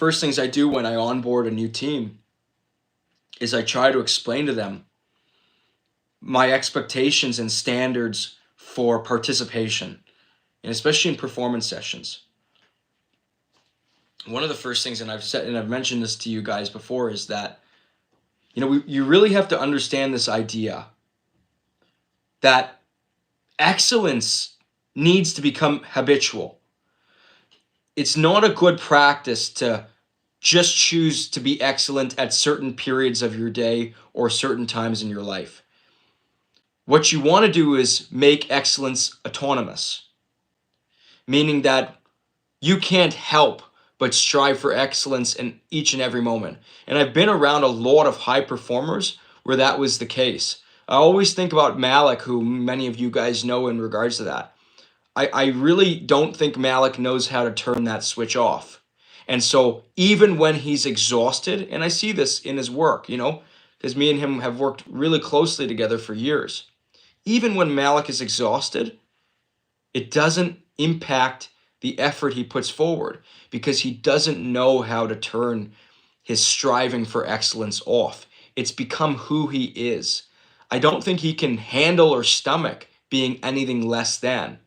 first things I do when I onboard a new team is I try to explain to them my expectations and standards for participation, and especially in performance sessions. One of the first things, and I've said, and I've mentioned this to you guys before, is that, you really have to understand this idea that excellence needs to become habitual. It's not a good practice to just choose to be excellent at certain periods of your day or certain times in your life. What you want to do is make excellence autonomous, meaning that you can't help but strive for excellence in each and every moment. And I've been around a lot of high performers where that was the case. I always think about Malik, who many of you guys know in regards to that. I really don't think Malik knows how to turn that switch off. And so even when he's exhausted, and I see this in his work, because me and him have worked really closely together for years. Even when Malik is exhausted, it doesn't impact the effort he puts forward because he doesn't know how to turn his striving for excellence off. It's become who he is. I don't think he can handle or stomach being anything less than.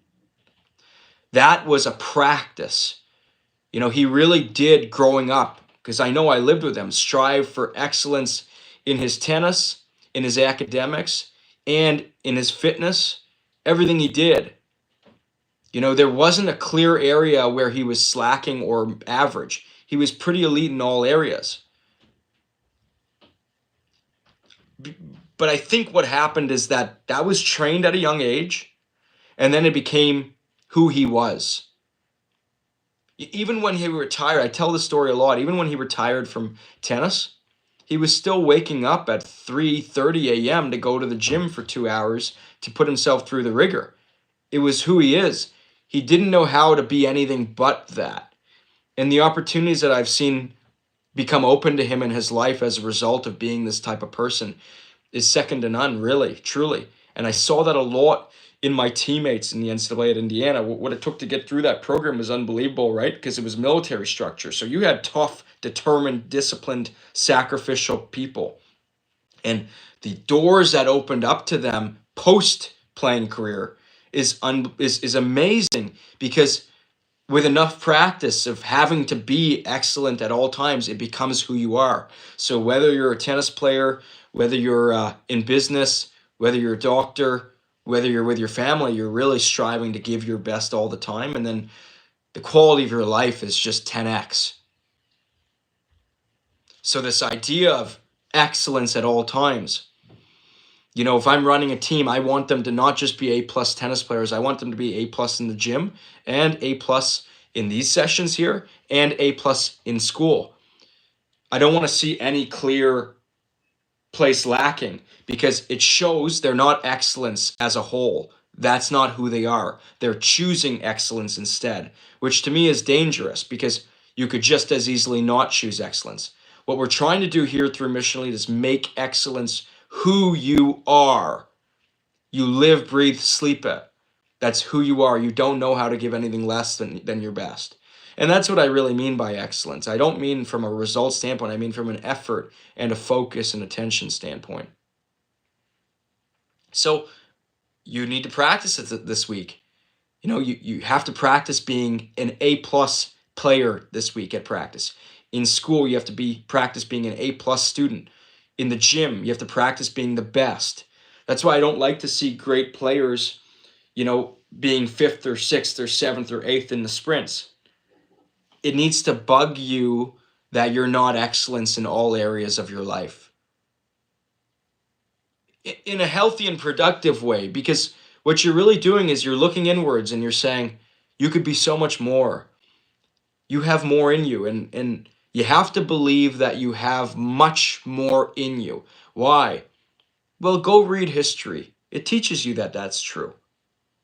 That was a practice. He really did, growing up, because I know I lived with him, strive for excellence in his tennis, in his academics, and in his fitness, everything he did. There wasn't a clear area where he was slacking or average. He was pretty elite in all areas. But I think what happened is that was trained at a young age, and then it became who he was. Even when he retired, I tell this story a lot, even when he retired from tennis, he was still waking up at 3:30 a.m. to go to the gym for 2 hours to put himself through the rigor. It was who he is. He didn't know how to be anything but that. And the opportunities that I've seen become open to him in his life as a result of being this type of person is second to none, really, truly. And I saw that a lot in my teammates in the NCAA at Indiana. What it took to get through that program was unbelievable, right? Because it was military structure. So you had tough, determined, disciplined, sacrificial people. And the doors that opened up to them post-playing career is amazing, because with enough practice of having to be excellent at all times, it becomes who you are. So whether you're a tennis player, whether you're in business, whether you're a doctor, whether you're with your family, you're really striving to give your best all the time. And then the quality of your life is just 10x. So this idea of excellence at all times, if I'm running a team, I want them to not just be A+ tennis players. I want them to be A+ in the gym and A+ in these sessions here and A+ in school. I don't want to see any clear place lacking, because it shows they're not excellence as a whole. That's not who they are. They're choosing excellence instead, which to me is dangerous, because you could just as easily not choose excellence. What we're trying to do here through Mission Elite is make excellence who you are. You live, breathe, sleep it. That's who you are. You don't know how to give anything less than your best. And that's what I really mean by excellence. I don't mean from a result standpoint. I mean from an effort and a focus and attention standpoint. So you need to practice it this week. You have to practice being an A+ player this week at practice. In school, you have to practice being an A+ student. In the gym, you have to practice being the best. That's why I don't like to see great players, being 5th or 6th or 7th or 8th in the sprints. It needs to bug you that you're not excellence in all areas of your life. In a healthy and productive way, because what you're really doing is you're looking inwards and you're saying, you could be so much more. You have more in you, and you have to believe that you have much more in you. Why? Well, go read history. It teaches you that that's true.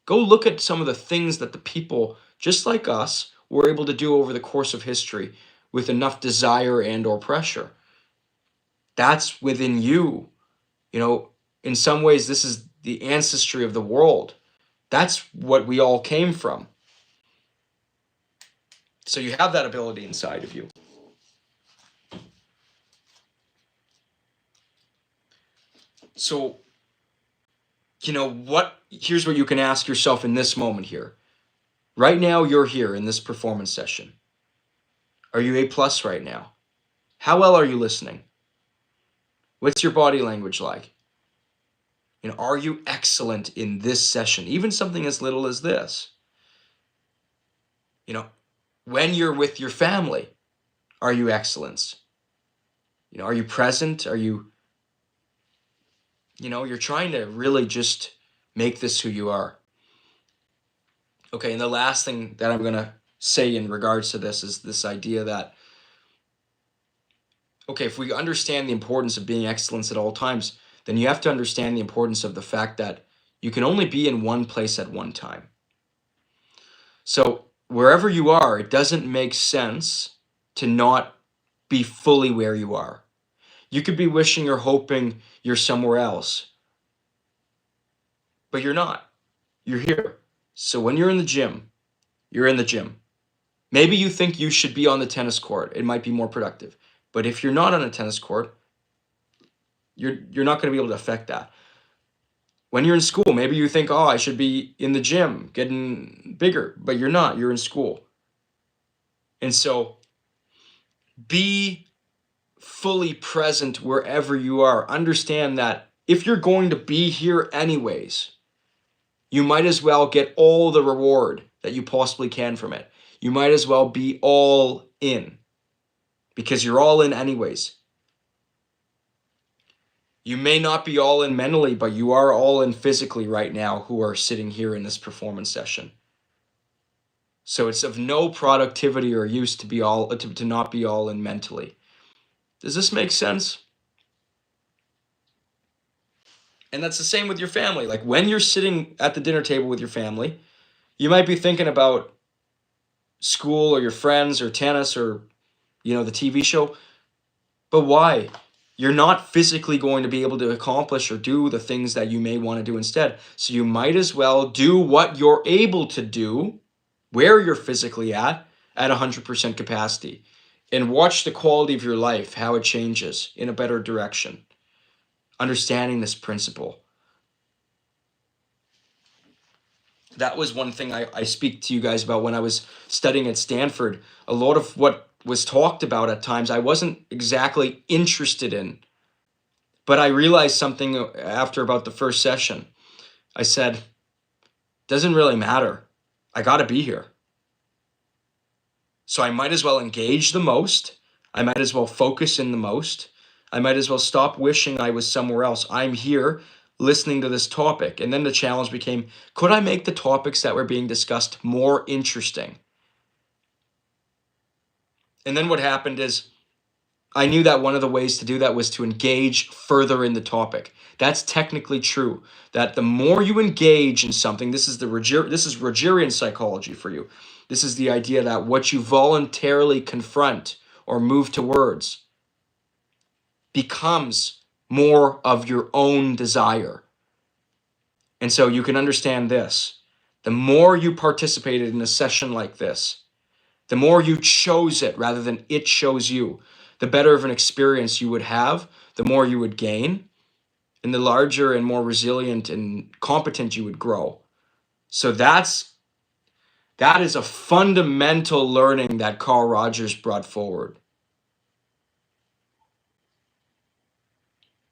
Go look at some of the things that the people just like us were able to do over the course of history with enough desire and or pressure. That's within you. In some ways, this is the ancestry of the world. That's what we all came from. So you have that ability inside of you. So, here's what you can ask yourself in this moment here. Right now, you're here in this performance session. Are you A+ right now? How well are you listening? What's your body language like? Are you excellent in this session? Even something as little as this. When you're with your family, are you excellent? Are you present? Are you, you're trying to really just make this who you are. Okay, and the last thing that I'm going to say in regards to this is this idea that, okay, if we understand the importance of being excellent at all times, then you have to understand the importance of the fact that you can only be in one place at one time. So wherever you are, it doesn't make sense to not be fully where you are. You could be wishing or hoping you're somewhere else, but you're not. You're here. So when you're in the gym, you're in the gym. Maybe you think you should be on the tennis court. It might be more productive. But if you're not on a tennis court, you're not going to be able to affect that. When you're in school, maybe you think, I should be in the gym, getting bigger, but you're not. You're in school. And so be fully present wherever you are. Understand that if you're going to be here anyways, you might as well get all the reward that you possibly can from it. You might as well be all in, because you're all in anyways. You may not be all in mentally, but you are all in physically right now who are sitting here in this performance session. So it's of no productivity or use to not be all in mentally. Does this make sense? And that's the same with your family. Like when you're sitting at the dinner table with your family, you might be thinking about school or your friends or tennis or, the TV show. But why? You're not physically going to be able to accomplish or do the things that you may want to do instead. So you might as well do what you're able to do, where you're physically at 100% capacity. And watch the quality of your life, how it changes in a better direction. Understanding this principle. That was one thing I speak to you guys about when I was studying at Stanford. A lot of what was talked about at times I wasn't exactly interested in. But I realized something after about the first session. I said, doesn't really matter. I got to be here. So I might as well engage the most. I might as well focus in the most. I might as well stop wishing I was somewhere else. I'm here listening to this topic. And then the challenge became, could I make the topics that were being discussed more interesting? And then what happened is I knew that one of the ways to do that was to engage further in the topic. That's technically true, that the more you engage in something, this is Rogerian psychology for you. This is the idea that what you voluntarily confront or move towards becomes more of your own desire. And so you can understand this. The more you participated in a session like this, the more you chose it rather than it chose you, the better of an experience you would have, the more you would gain, and the larger and more resilient and competent you would grow. So that is a fundamental learning that Carl Rogers brought forward.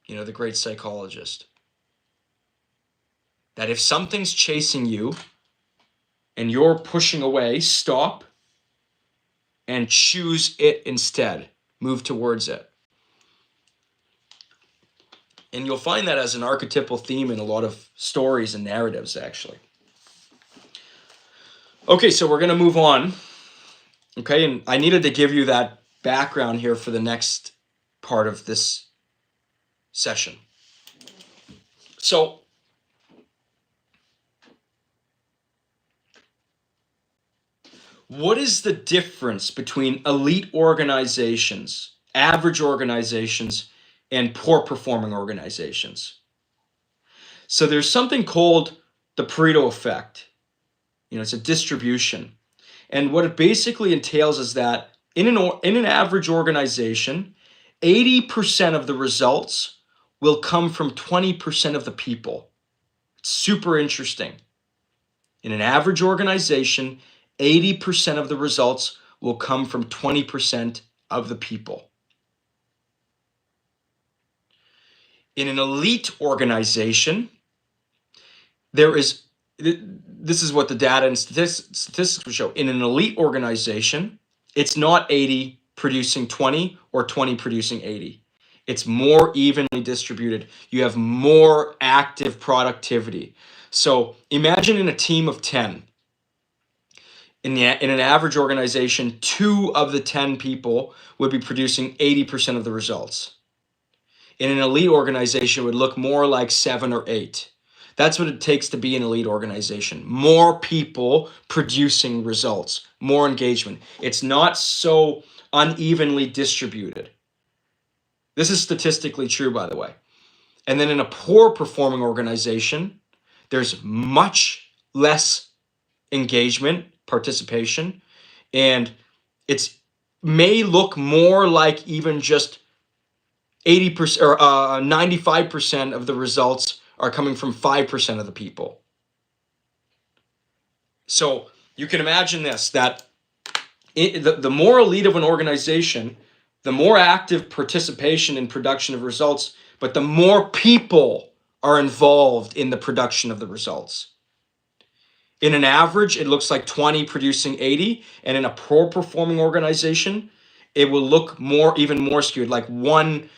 The great psychologist. That if something's chasing you and you're pushing away, stop and choose it instead. Move towards it. And you'll find that as an archetypal theme in a lot of stories and narratives, actually. Okay, so we're going to move on. Okay, and I needed to give you that background here for the next part of this session. So, what is the difference between elite organizations, average organizations, and poor performing organizations? So there's something called the Pareto effect. It's a distribution. And what it basically entails is that in an average organization, 80% of the results will come from 20% of the people. It's super interesting. In an average organization, 80% of the results will come from 20% of the people. In an elite organization, this is what the data and statistics will show. In an elite organization, it's not 80 producing 20 or 20 producing 80. It's more evenly distributed. You have more active productivity. So imagine in a team of 10. In an average organization, 2 of the 10 people would be producing 80% of the results. In an elite organization, it would look more like 7 or 8. That's what it takes to be an elite organization. More people producing results, more engagement. It's not so unevenly distributed. This is statistically true, by the way. And then in a poor performing organization, there's much less engagement, participation, and it may look more like even just 80% or 95% of the results are coming from 5% of the people. So you can imagine this, that the more elite of an organization, the more active participation in production of results, but the more people are involved in the production of the results. In an average, it looks like 20 producing 80, and in a poor performing organization, it will look even more skewed, like one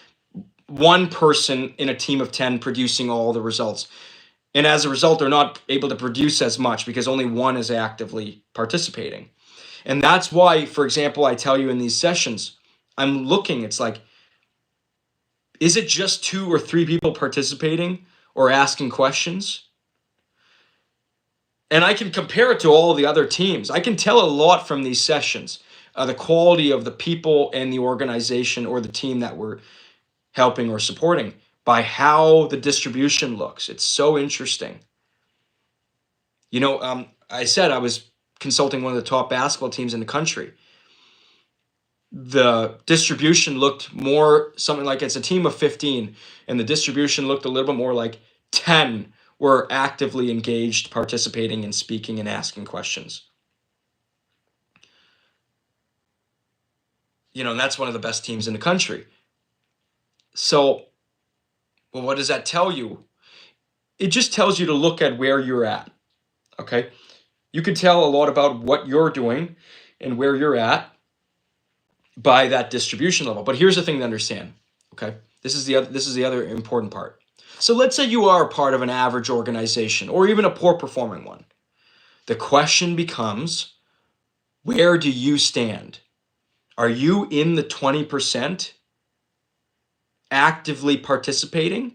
person in a team of 10 producing all the results. And as a result, they're not able to produce as much because only one is actively participating. And that's why, for example, I tell you in these sessions, I'm looking, it's like, is it just 2 or 3 people participating or asking questions? And I can compare it to all the other teams. I can tell a lot from these sessions, the quality of the people and the organization or the team that we're helping or supporting by how the distribution looks. It's so interesting. You know, I said I was consulting one of the top basketball teams in the country. The distribution looked more something like it's a team of 15, and the distribution looked a little bit more like 10 were actively engaged, participating and speaking and asking questions. You know, and that's one of the best teams in the country. So, well, what does that tell you? It just tells you to look at where you're at, okay? You can tell a lot about what you're doing and where you're at by that distribution level. But here's the thing to understand, okay? This is the other important part. So let's say you are a part of an average organization or even a poor performing one. The question becomes, where do you stand? Are you in the 20% actively participating?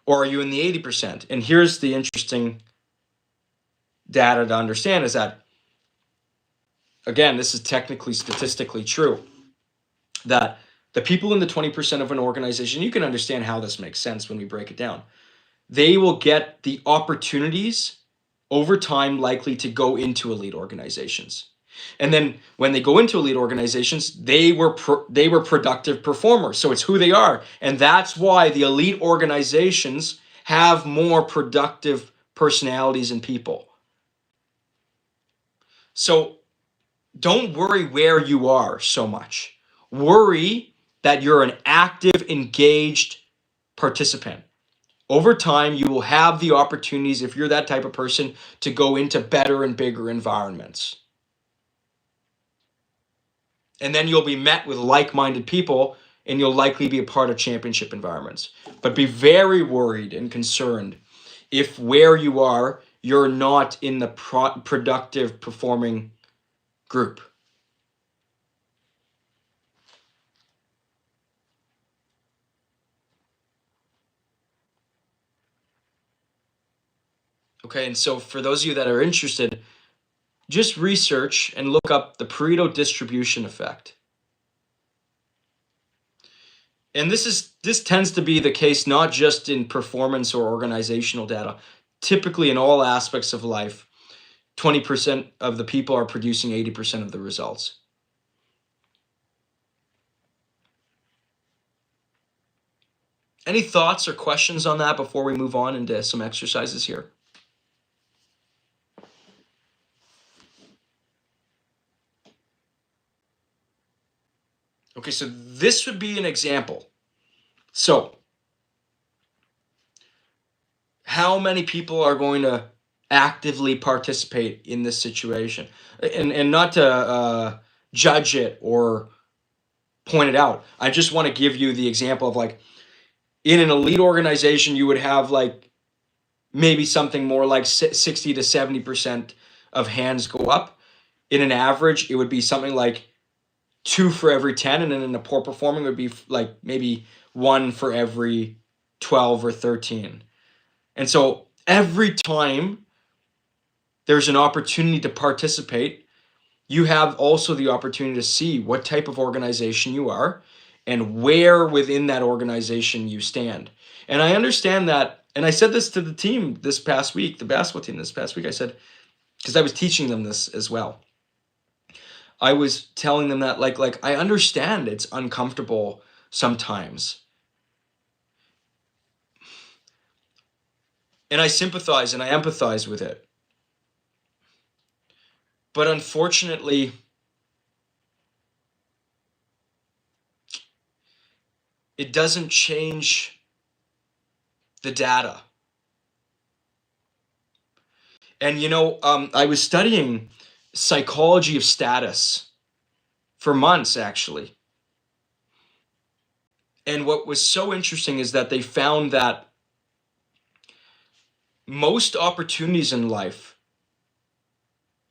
Or are you in the 80%? And here's the interesting data to understand is that, again, this is technically statistically true, that the people in the 20% of an organization, you can understand how this makes sense when we break it down. They will get the opportunities over time likely to go into elite organizations. And then when they go into elite organizations, they were productive performers. So it's who they are. And that's why the elite organizations have more productive personalities and people. So don't worry where you are so much. Worry that you're an active, engaged participant. Over time, you will have the opportunities, if you're that type of person, to go into better and bigger environments. And then you'll be met with like-minded people, and you'll likely be a part of championship environments. But be very worried and concerned if where you are, you're not in the productive performing group. Okay, and so for those of you that are interested, just research and look up the Pareto distribution effect. And this tends to be the case not just in performance or organizational data. Typically in all aspects of life, 20% of the people are producing 80% of the results. Any thoughts or questions on that before we move on into some exercises here? Okay, so this would be an example. So, how many people are going to actively participate in this situation? And not to judge it or point it out. I just want to give you the example of, like, in an elite organization, you would have like maybe something more like 60 to 70% of hands go up. In an average, it would be something like 2 for every 10, and then in a poor performing, it would be like maybe 1 for every 12 or 13. And so every time there's an opportunity to participate, you have also the opportunity to see what type of organization you are and where within that organization you stand. And I understand that, and I said this to the team this past week, the basketball team this past week. I said, because I was teaching them this as well. I was telling them that like I understand it's uncomfortable sometimes. And I sympathize and I empathize with it. But unfortunately, it doesn't change the data. And I was studying psychology of status for months, actually. And what was so interesting is that they found that most opportunities in life,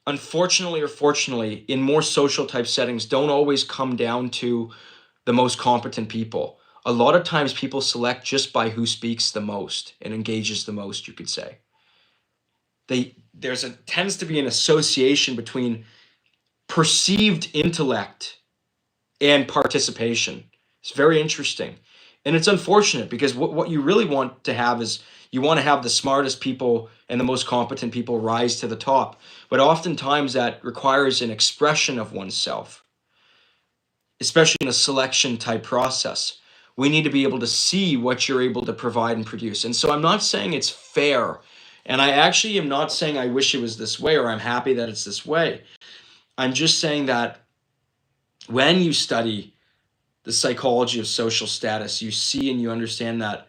unfortunately or fortunately, in more social type settings, don't always come down to the most competent people. A lot of times people select just by who speaks the most and engages the most, you could say. Tends to be an association between perceived intellect and participation. It's very interesting. And it's unfortunate because what you really want to have is you want to have the smartest people and the most competent people rise to the top. But oftentimes that requires an expression of oneself, especially in a selection type process. We need to be able to see what you're able to provide and produce. And so I'm not saying it's fair. And I actually am not saying I wish it was this way or I'm happy that it's this way. I'm just saying that when you study the psychology of social status, you see and you understand that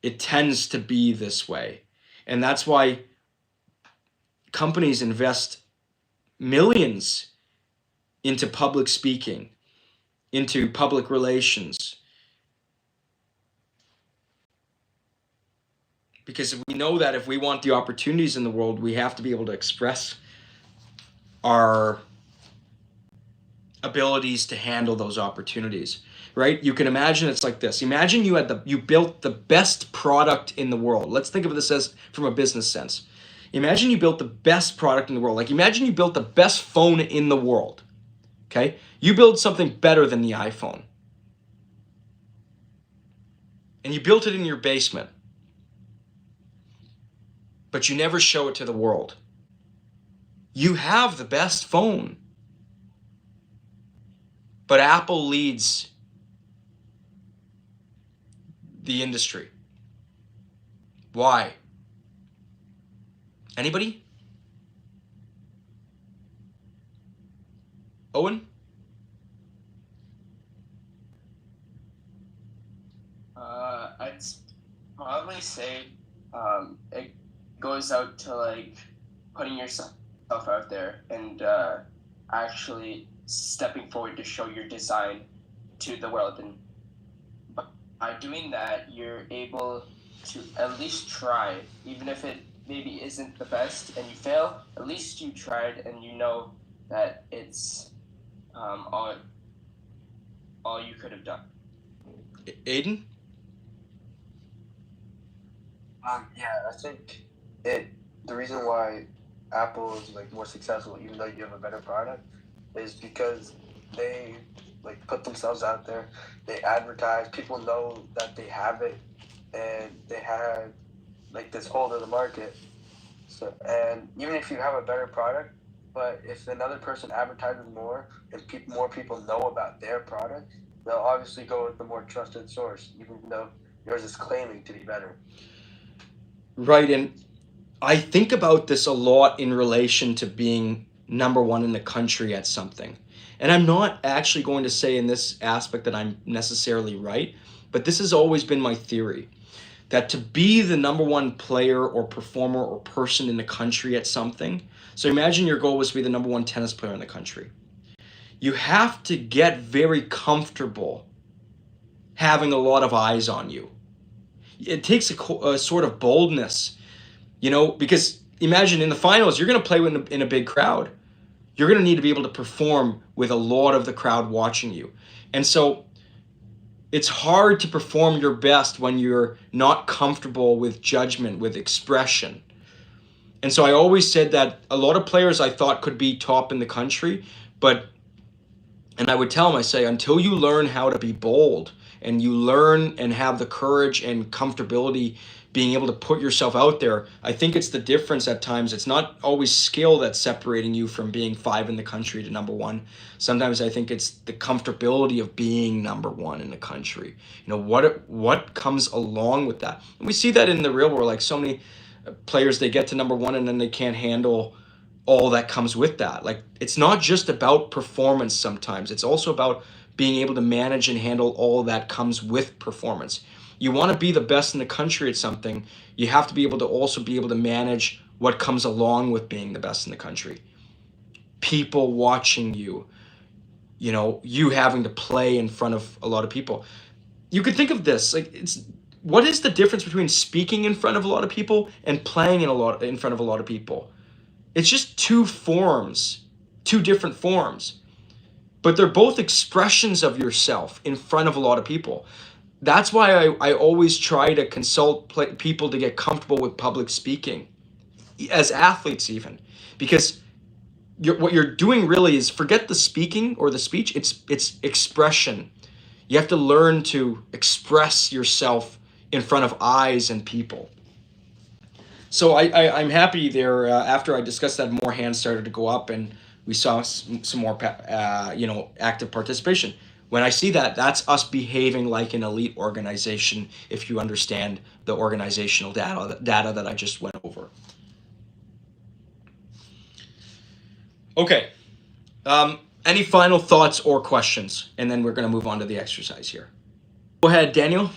it tends to be this way. And that's why companies invest millions into public speaking, into public relations. Because we know that if we want the opportunities in the world, we have to be able to express our abilities to handle those opportunities, right? You can imagine it's like this. Imagine you built the best product in the world. Let's think of this as from a business sense. Imagine you built the best product in the world. Like imagine you built the best phone in the world. Okay? You build something better than the iPhone. And you built it in your basement. But you never show it to the world. You have the best phone. But Apple leads the industry. Why? Anybody? Owen? I'd probably say it goes out to like putting yourself out there and actually stepping forward to show your design to the world. And by doing that, you're able to at least try, even if it maybe isn't the best and you fail, at least you tried and you know that it's all you could have done. Aiden? Yeah, I think the reason why Apple is like more successful, even though you have a better product, is because they like put themselves out there. They advertise. People know that they have it, and they have like this hold of the market. So, and even if you have a better product, but if another person advertises more and more people know about their product, they'll obviously go with the more trusted source, even though Yours is claiming to be better. Right, and I think about this a lot in relation to being number one in the country at something. And I'm not actually going to say in this aspect that I'm necessarily right, but this has always been my theory, that to be the number one player or performer or person in the country at something, so imagine your goal was to be the number one tennis player in the country. You have to get very comfortable having a lot of eyes on you. It takes a sort of boldness, because imagine in the finals, you're going to play in a big crowd. You're going to need to be able to perform with a lot of the crowd watching you. And so it's hard to perform your best when you're not comfortable with judgment, with expression. And so I always said that a lot of players I thought could be top in the country, and I would tell them, I say, until you learn how to be bold and you learn and have the courage and comfortability being able to put yourself out there, I think it's the difference at times. It's not always skill that's separating you from being 5 in the country to number one. Sometimes I think it's the comfortability of being number one in the country. What comes along with that? And we see that in the real world, like so many players, they get to number one and then they can't handle all that comes with that. Like, it's not just about performance sometimes. It's also about being able to manage and handle all that comes with performance. You want to be the best in the country at something, you have to be able to also be able to manage what comes along with being the best in the country. People watching you, you having to play in front of a lot of people. You could think of this, like, what is the difference between speaking in front of a lot of people and playing in front of a lot of people? It's just two different forms, but they're both expressions of yourself in front of a lot of people. That's why I always try to consult people to get comfortable with public speaking, as athletes even, because what you're doing really is forget the speaking or the speech, it's expression. You have to learn to express yourself in front of eyes and people. So I'm happy there. After I discussed that, more hands started to go up, and we saw some more, active participation. When I see that, that's us behaving like an elite organization. If you understand the organizational data that I just went over. Okay. Any final thoughts or questions, and then we're going to move on to the exercise here. Go ahead, Daniel.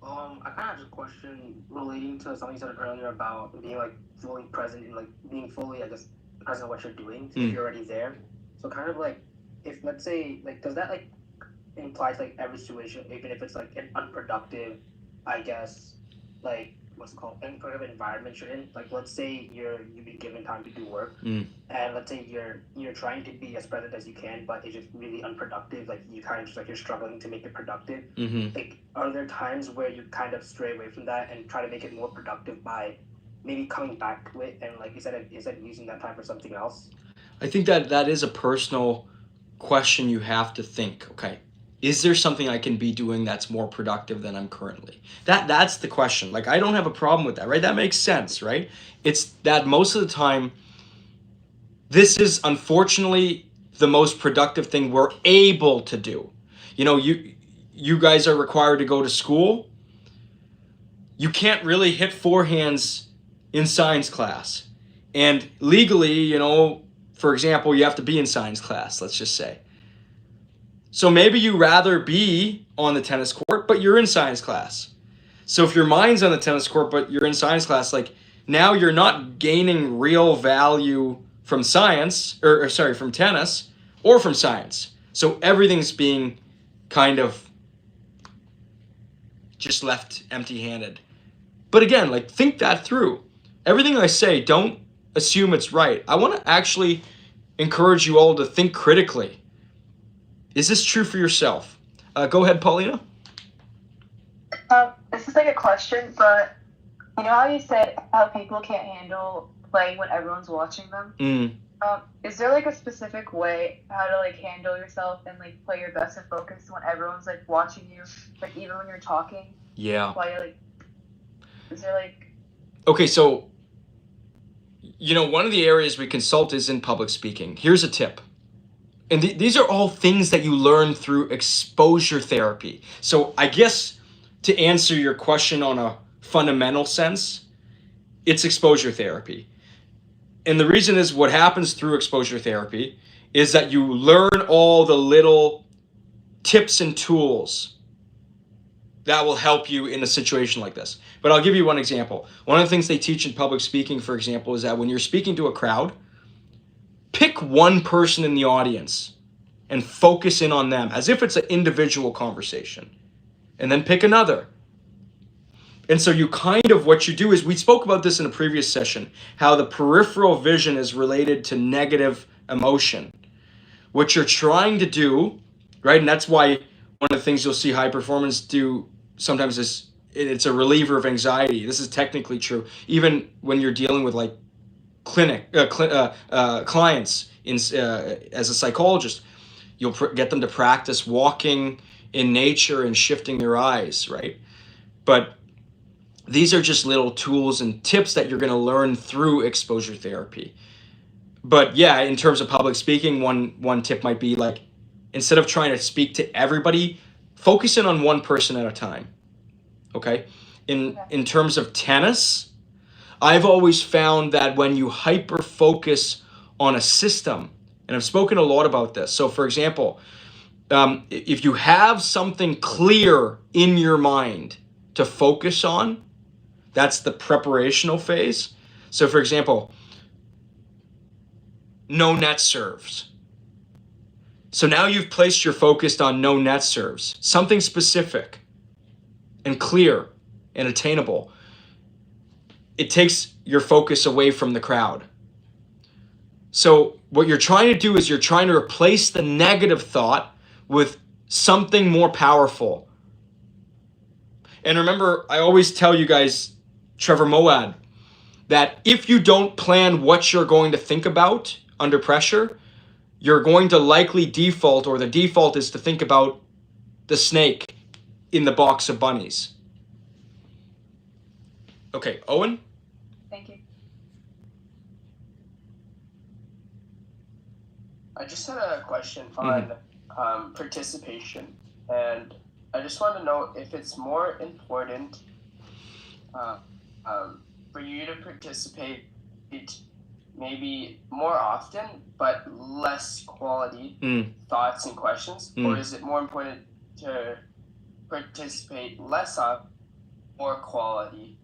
I kind of have a question relating to something you said earlier about being like fully present and like being fully, I guess, present in what you're doing if you're already there. So kind of like, if let's say, like, does that like imply to, like, every situation, even if it's like an unproductive, I guess, like, what's it called, unproductive environment you're in? Like, let's say you've been given time to do work, and let's say you're trying to be as present as you can, but it's just really unproductive. Like, you kind of just like you're struggling to make it productive. Like, are there times where you kind of stray away from that and try to make it more productive by maybe coming back to it and, like you said, using that time for something else? I think that is a personal question you have to think. Okay, is there something I can be doing that's more productive than I'm currently? That's the question. Like, I don't have a problem with that, right? That makes sense, right? It's that most of the time, this is unfortunately the most productive thing we're able to do. You guys are required to go to school. You can't really hit forehands in science class. And legally, for example, you have to be in science class, let's just say. So maybe you rather be on the tennis court, but you're in science class. So if your mind's on the tennis court, but you're in science class, like, now you're not gaining real value from science, from tennis or from science. So everything's being kind of just left empty-handed. But again, like, think that through. Everything I say, don't assume it's right. I want to actually encourage you all to think critically. Is this true for yourself? Go ahead, Paulina. This is like a question, but you know how you said how people can't handle playing when everyone's watching them? Is there like a specific way how to like handle yourself and like play your best and focus when everyone's like watching you, like even when you're talking? Yeah. While you're like, is there like? Okay, so one of the areas we consult is in public speaking. Here's a tip. And these are all things that you learn through exposure therapy. So I guess to answer your question on a fundamental sense, it's exposure therapy. And the reason is what happens through exposure therapy is that you learn all the little tips and tools that will help you in a situation like this. But I'll give you one example. One of the things they teach in public speaking, for example, is that when you're speaking to a crowd, pick one person in the audience and focus in on them as if it's an individual conversation. And then pick another. And so you kind of, what you do is, we spoke about this in a previous session, how the peripheral vision is related to negative emotion. What you're trying to do, right, and that's why one of the things you'll see high performance do sometimes is it's a reliever of anxiety. This is technically true. Even when you're dealing with like clients as a psychologist, you'll get them to practice walking in nature and shifting their eyes, right? But these are just little tools and tips that you're going to learn through exposure therapy. But yeah, in terms of public speaking, one tip might be like, instead of trying to speak to everybody, focus in on one person at a time. Okay? In terms of tennis, I've always found that when you hyper focus on a system, and I've spoken a lot about this. So for example, if you have something clear in your mind to focus on, that's the preparational phase. So for example, no net serves. So now you've placed your focus on no net serves, something specific and clear and attainable. It takes your focus away from the crowd. So what you're trying to do is you're trying to replace the negative thought with something more powerful. And remember, I always tell you guys, Trevor Moawad, that if you don't plan what you're going to think about under pressure, you're going to likely default, or the default is to think about the snake in the box of bunnies. Okay, Owen? Thank you. I just had a question on participation, and I just want to know if it's more important for you to participate maybe more often but less quality thoughts and questions, or is it more important to participate less of more quality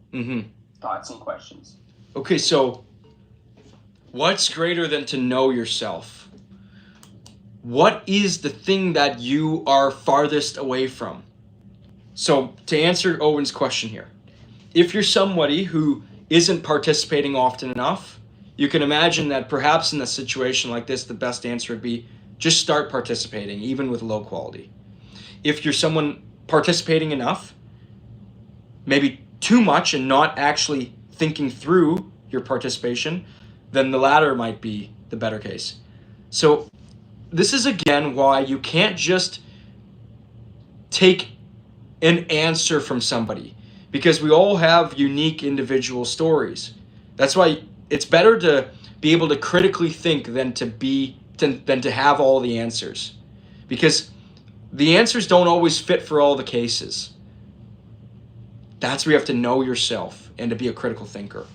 thoughts and questions? Okay, so what's greater than to know yourself? What is the thing that you are farthest away from? So to answer Owen's question here, if you're somebody who isn't participating often enough, you can imagine that perhaps in a situation like this, the best answer would be just start participating, even with low quality. If you're someone participating enough, maybe too much and not actually thinking through your participation, then the latter might be the better case. So this is again why you can't just take an answer from somebody, because we all have unique individual stories. That's why it's better to be able to critically think than to have all the answers, because the answers don't always fit for all the cases. That's where you have to know yourself and to be a critical thinker.